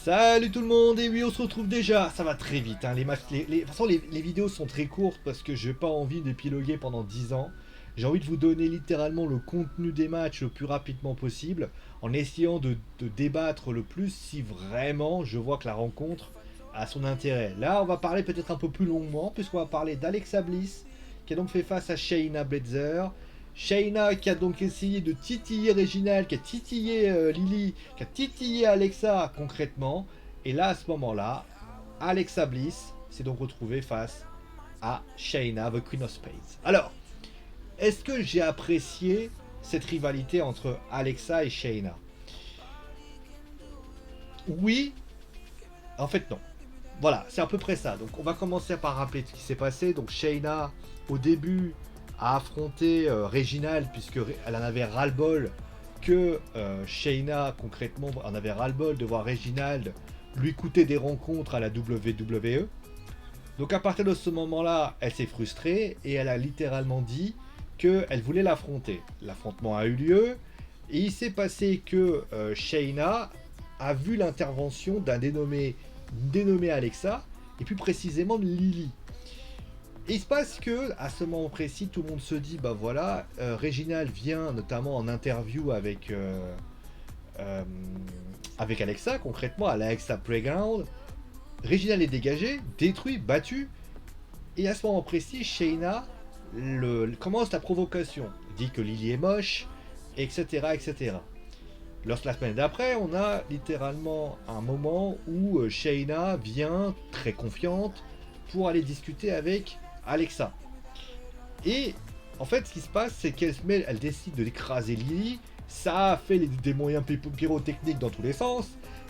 Salut tout le monde, et oui on se retrouve déjà, ça va très vite, hein. Les matchs, de toute façon les vidéos sont très courtes parce que j'ai pas envie d'épiloguer pendant 10 ans. J'ai envie de vous donner littéralement le contenu des matchs le plus rapidement possible, en essayant de débattre le plus si vraiment je vois que la rencontre a son intérêt. Là on va parler peut-être un peu plus longuement, puisqu'on va parler d'Alexa Bliss, qui a donc fait face à Shayna Baszler. Shayna qui a donc essayé de titiller Reginald, qui a titillé Lily, qui a titillé Alexa concrètement. Et là, à ce moment-là, Alexa Bliss s'est donc retrouvée face à Shayna, the Queen of Spades. Alors, est-ce que j'ai apprécié cette rivalité entre Alexa et Shayna? Oui, en fait non. Voilà, c'est à peu près ça. Donc on va commencer par rappeler ce qui s'est passé. Donc Shayna, au début, a affronté Reginald, puisque elle en avait ras-le-bol que Shayna, concrètement, en avait ras-le-bol de voir Reginald lui coûter des rencontres à la WWE. Donc à partir de ce moment-là, elle s'est frustrée et elle a littéralement dit qu'elle voulait l'affronter. L'affrontement a eu lieu et il s'est passé que Shayna a vu l'intervention d'un dénommé Alexa, et plus précisément de Lily. Et il se passe que, à ce moment précis, tout le monde se dit, bah voilà, Reginald vient notamment en interview euh, avec Alexa, concrètement à l'Alexa Playground. Reginald est dégagé, détruit, battu, et à ce moment précis, Shayna commence la provocation. Il dit que Lily est moche, etc., etc. Lorsque la semaine d'après, on a littéralement un moment où Shayna vient très confiante pour aller discuter avec Alexa. Et en fait, ce qui se passe, c'est elle décide de l'écraser Lily. Ça a fait des moyens pyrotechniques dans tous les sens.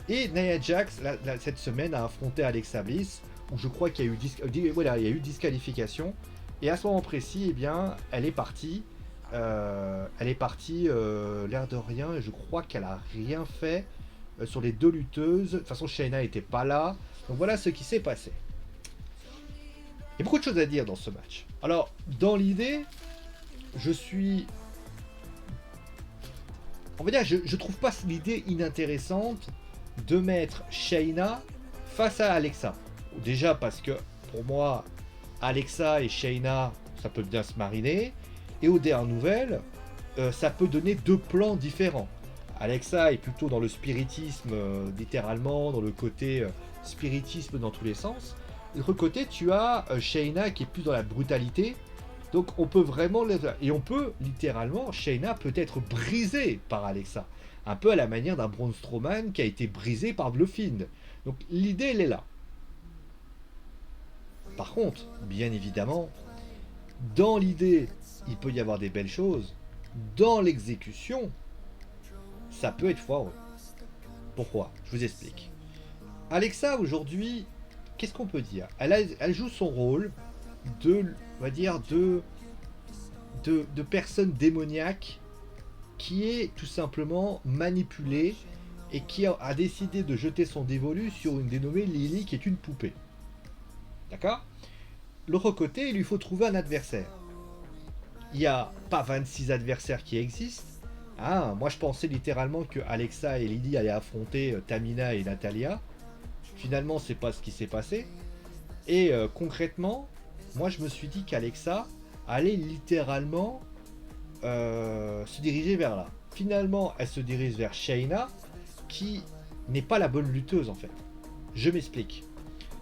Et Nia Jax, cette semaine, a affronté Alexa Bliss, où je crois qu'il y a eu, disqualification. Et à ce moment précis, eh bien, elle est partie, l'air de rien, et je crois qu'elle a rien fait sur les deux lutteuses. De toute façon, Shayna n'était pas là. Donc voilà ce qui s'est passé. Il y a beaucoup de choses à dire dans ce match. Alors, dans l'idée, je suis... On va dire, je trouve pas l'idée inintéressante de mettre Shayna face à Alexa. Déjà parce que, pour moi, Alexa et Shayna, ça peut bien se mariner. Et aux dernières nouvelles, ça peut donner deux plans différents. Alexa est plutôt dans le spiritisme, littéralement, dans le côté spiritisme dans tous les sens. De l'autre côté, tu as Shayna qui est plus dans la brutalité. Donc on peut vraiment... Et on peut, littéralement, Shayna peut être brisée par Alexa. Un peu à la manière d'un Braun Strowman qui a été brisé par The Fiend. Donc l'idée, elle est là. Par contre, bien évidemment, dans l'idée, il peut y avoir des belles choses. Dans l'exécution, ça peut être foireux. Pourquoi? Je vous explique. Alexa, aujourd'hui, qu'est-ce qu'on peut dire? Elle joue son rôle on va dire, de personne démoniaque qui est tout simplement manipulée et qui a décidé de jeter son dévolu sur une dénommée Lily qui est une poupée. D'accord? L'autre côté, il lui faut trouver un adversaire. Il n'y a pas 26 adversaires qui existent. Ah, moi je pensais littéralement que Alexa et Lily allaient affronter Tamina et Natalia. Finalement, c'est pas ce qui s'est passé. Et concrètement, moi je me suis dit qu'Alexa allait littéralement se diriger vers là. Finalement, elle se dirige vers Shayna, qui n'est pas la bonne lutteuse en fait. Je m'explique.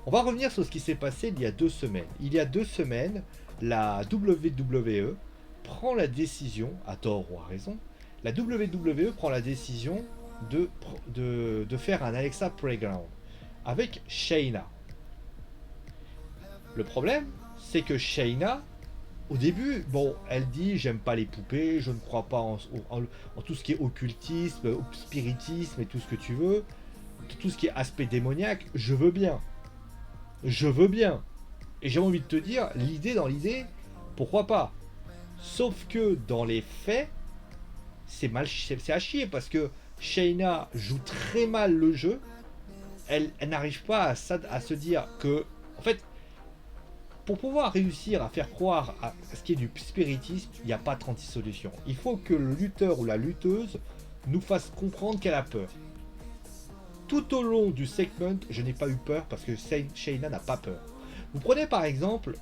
On va revenir sur ce qui s'est passé il y a 2 semaines. Il y a 2 semaines, la WWE prend la décision, à tort ou à raison, la WWE prend la décision de faire un Alexa Playground avec Shayna. Le problème, c'est que Shayna, au début, bon, elle dit j'aime pas les poupées, je ne crois pas en tout ce qui est occultisme, spiritisme et tout ce que tu veux, tout ce qui est aspect démoniaque, je veux bien. Je veux bien. Et j'ai envie de te dire, dans l'idée, pourquoi pas? Sauf que dans les faits, c'est à chier parce que Shayna joue très mal le jeu. Elle n'arrive pas à se dire que, en fait, pour pouvoir réussir à faire croire à ce qui est du spiritisme, il n'y a pas 36 solutions. Il faut que le lutteur ou la lutteuse nous fasse comprendre qu'elle a peur. Tout au long du segment, je n'ai pas eu peur parce que Shayna n'a pas peur. Vous prenez par exemple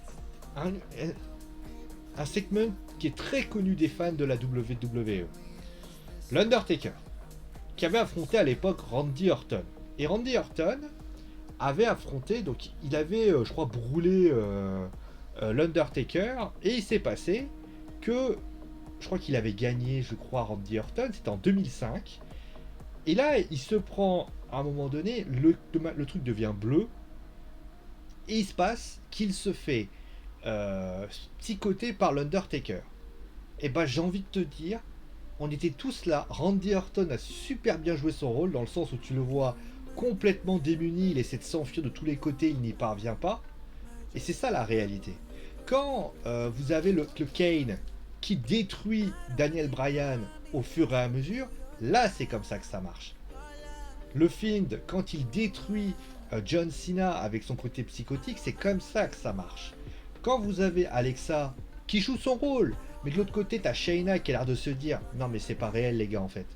un segment qui est très connu des fans de la WWE. L'Undertaker, qui avait affronté à l'époque Randy Orton. Et Randy Orton avait affronté, donc il avait, je crois, brûlé l'Undertaker, et il s'est passé que, je crois qu'il avait gagné, je crois, Randy Orton, c'était en 2005, et là, il se prend, à un moment donné, le truc devient bleu, et il se passe qu'il se fait psychoter par l'Undertaker. Et bah j'ai envie de te dire, on était tous là, Randy Orton a super bien joué son rôle, dans le sens où tu le vois complètement démuni, il essaie de s'enfuir de tous les côtés, il n'y parvient pas. Et c'est ça la réalité. Quand vous avez le Kane qui détruit Daniel Bryan au fur et à mesure, là c'est comme ça que ça marche. Le Fiend, quand il détruit John Cena avec son côté psychotique, c'est comme ça que ça marche. Quand vous avez Alexa qui joue son rôle, mais de l'autre côté t'as Shayna qui a l'air de se dire non mais c'est pas réel les gars en fait.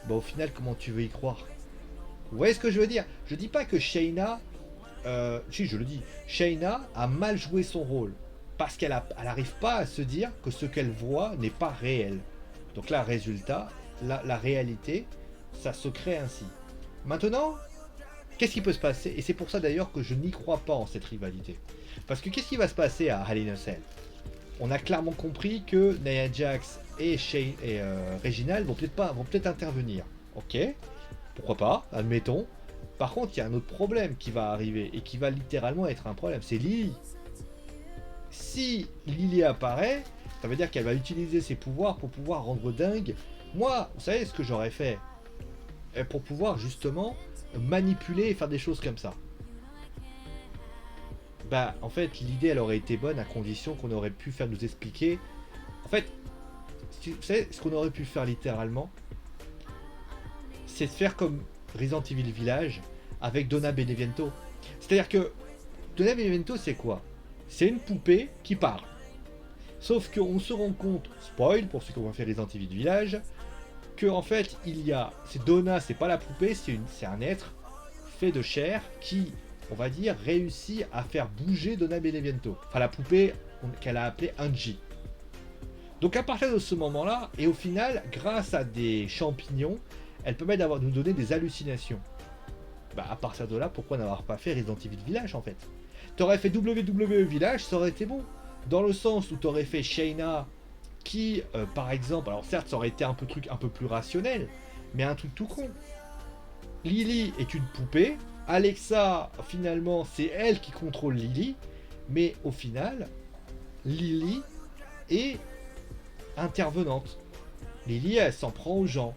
Bah au final comment tu veux y croire? Vous voyez ce que je veux dire? Je dis pas que Shayna, si je le dis, Shayna a mal joué son rôle parce qu'elle n'arrive pas à se dire que ce qu'elle voit n'est pas réel. Donc là résultat, la réalité, ça se crée ainsi. Maintenant, qu'est-ce qui peut se passer? Et c'est pour ça d'ailleurs que je n'y crois pas en cette rivalité. Parce que qu'est-ce qui va se passer à Hell in a Cell? On a clairement compris que Nia Jax et Reginald vont peut-être intervenir. Ok, pourquoi pas, admettons. Par contre, il y a un autre problème qui va arriver et qui va littéralement être un problème, c'est Lily. Si Lily apparaît, ça veut dire qu'elle va utiliser ses pouvoirs pour pouvoir rendre dingue. Moi, vous savez ce que j'aurais fait? Pour pouvoir justement manipuler et faire des choses comme ça. Bah, en fait, l'idée, elle aurait été bonne à condition qu'on aurait pu faire nous expliquer. En fait, vous savez, ce qu'on aurait pu faire littéralement, c'est de faire comme Resident Evil Village avec Donna Beneviento. C'est-à-dire que Donna Beneviento, c'est quoi? C'est une poupée qui parle. Sauf qu'on se rend compte, spoil pour ceux qui ont fait Resident Evil Village, que en fait, c'est Donna, c'est pas la poupée, c'est un être fait de chair qui, on va dire, réussit à faire bouger Donna Beneviento. Enfin, la poupée qu'elle a appelée Angie. Donc à partir de ce moment-là, et au final, grâce à des champignons, elle permet nous donner des hallucinations. Bah à partir de là, pourquoi n'avoir pas fait Resident Evil Village en fait? T'aurais fait WWE Village, ça aurait été bon. Dans le sens où t'aurais fait Shayna, qui, par exemple, alors certes ça aurait été un peu plus rationnel, mais un truc tout con. Lily est une poupée, Alexa, finalement, c'est elle qui contrôle Lily, mais au final, Lily est intervenante. Lily, elle s'en prend aux gens.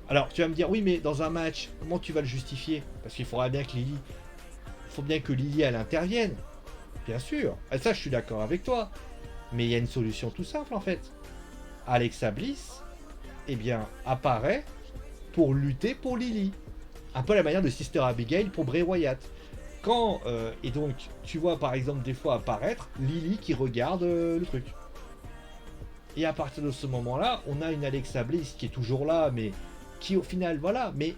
Alors, tu vas me dire, oui, mais dans un match, comment tu vas le justifier? Parce qu'il faudra bien que Lily... Il faut bien que Lily, elle intervienne. Bien sûr. Et ça, je suis d'accord avec toi. Mais il y a une solution tout simple, en fait. Alexa Bliss, eh bien, apparaît pour lutter pour Lily. Un peu à la manière de Sister Abigail pour Bray Wyatt. Quand, et donc, tu vois par exemple des fois apparaître Lily qui regarde le truc. Et à partir de ce moment-là, on a une Alexa Bliss qui est toujours là, mais qui au final, voilà, mais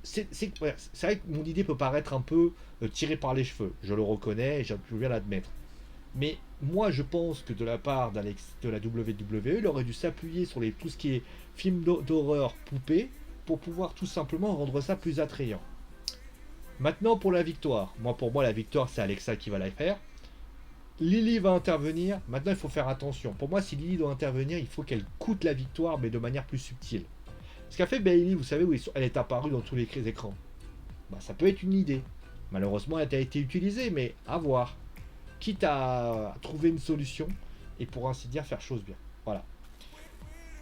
c'est vrai que mon idée peut paraître un peu tirée par les cheveux. Je le reconnais et je peux bien l'admettre. Mais moi, je pense que de la part de la WWE, il aurait dû s'appuyer sur tout ce qui est film d'horreur poupée pour pouvoir tout simplement rendre ça plus attrayant. Maintenant pour la victoire. Pour moi la victoire c'est Alexa qui va la faire. Lily va intervenir. Maintenant il faut faire attention. Pour moi si Lily doit intervenir, il faut qu'elle coûte la victoire mais de manière plus subtile. Ce qu'a fait Bayley, vous savez où elle est apparue dans tous les écrans. Bah ça peut être une idée. Malheureusement elle a été utilisée mais à voir. Quitte à trouver une solution et pour ainsi dire faire chose bien. Voilà.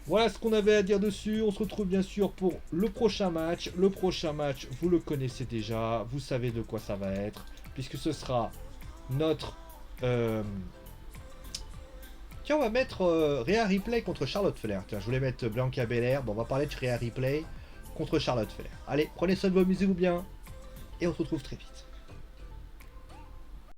Voilà ce qu'on avait à dire dessus. On se retrouve bien sûr pour le prochain match. Le prochain match, vous le connaissez déjà. Vous savez de quoi ça va être. Puisque ce sera notre... Tiens, on va mettre Rhea Ripley contre Charlotte Flair. Tiens, je voulais mettre Bianca Belair. Bon, on va parler de Rhea Ripley contre Charlotte Flair. Allez, prenez soin de vous, amusez-vous bien. Et on se retrouve très vite.